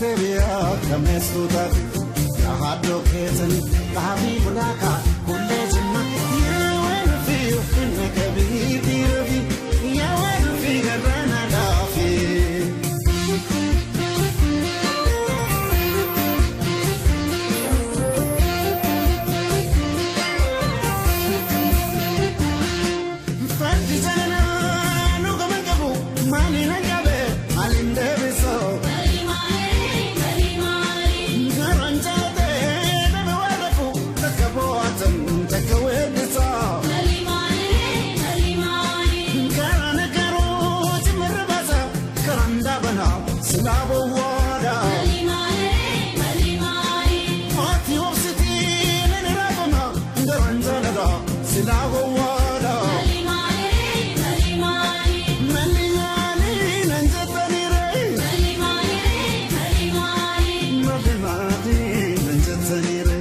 Astevia kamesuta ya hado ketani kabi bulaka kulle jima ya wena feel inna kabiti rabi ya wena feel rana dafi fadi jana no kamangabu mali na jabe alinde biso Slavo water Ati obsiti nene rakona Ngaranjana Slavo water Malimani nanjatani re Malimani nanjatani re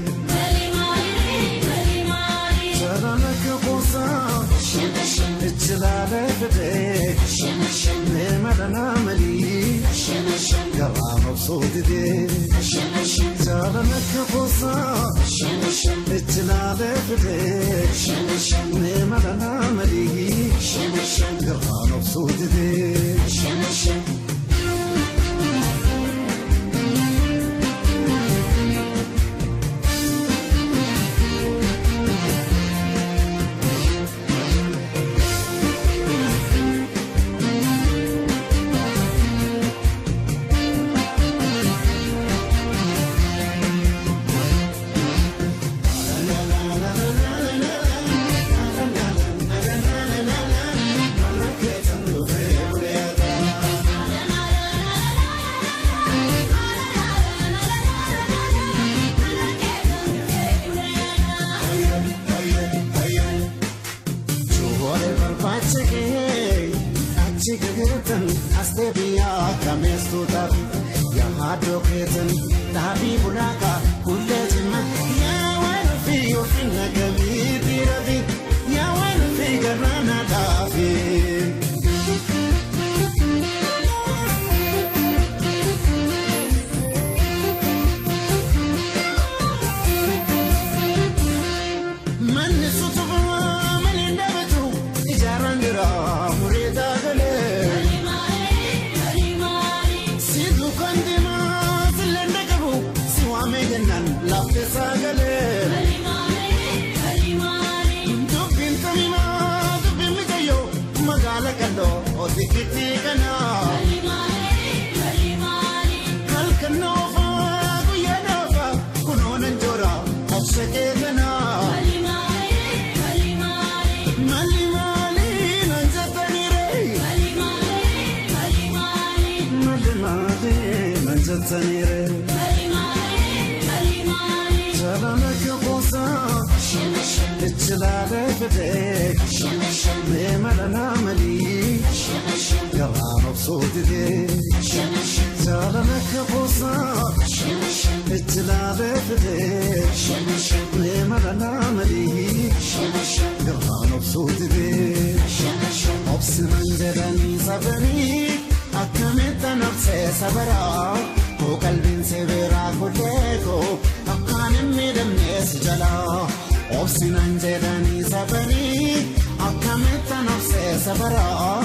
Charana kubosa Ichlale bede Nemadana mali Garam of Sodide, Jalanak Bosa, Etna Levde, Nemadana Marie, Garam of Sodide. Astevia kamesuta ya hado ketani dabi bulaka kulle jima ya wena feel inna kabiti rabi ya wena feel rana dafi man sutuba man indabatu ijarangira murida gale Lafte sagale Dubin kamina Dubin mitayo Magala kando Odikiti kana Kalkanova Guyanova Kunonan jora Opsake kana Malimali Nanjatani re Malimali Nanjatani re Jalanak bosa Ichlale bede Nemadana mali Garam of Sodide Jalanak bosa Ichlale bede Nemadana mali Garam of Sodide Obsimanjadani sabani Akameta nafse sabara O kalbin severa kodeko Midam Nesjala, Obsinan Jedani Sabani, Akametan of Sabara,